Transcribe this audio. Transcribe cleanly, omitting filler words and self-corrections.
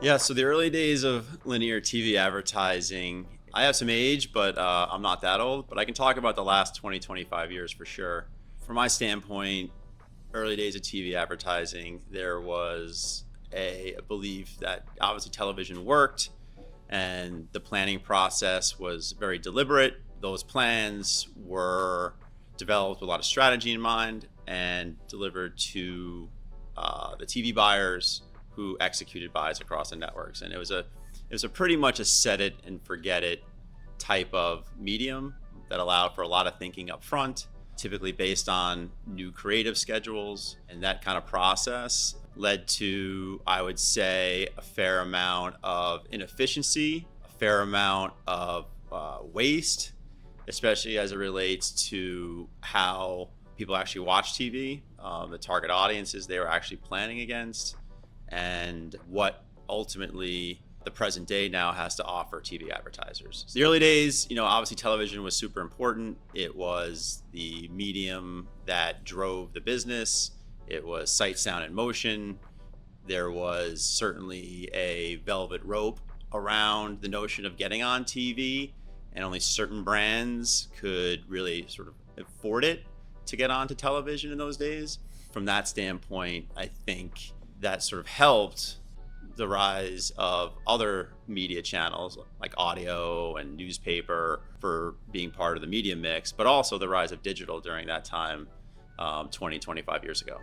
Yeah, so the early days of linear TV advertising, I have some age, but I'm not that old, but I can talk about the last 20, 25 years for sure. From my standpoint, early days of TV advertising, there was a belief that obviously television worked and the planning process was very deliberate. Those plans were developed with a lot of strategy in mind and delivered to the TV buyers who executed buys across the networks. And it was a pretty much a set it and forget it type of medium that allowed for a lot of thinking up front, typically based on new creative schedules. And that kind of process led to, I would say, a fair amount of inefficiency, a fair amount of waste, especially as it relates to how people actually watch TV, the target audiences they were actually planning against, and what ultimately the present day now has to offer TV advertisers. So the early days, obviously television was super important. It was the medium that drove the business. It was sight, sound, and motion. There was certainly a velvet rope around the notion of getting on TV, and only certain brands could really sort of afford it to get onto television in those days. From that standpoint, I think that sort of helped the rise of other media channels like audio and newspaper for being part of the media mix, but also the rise of digital during that time, 20, 25 years ago.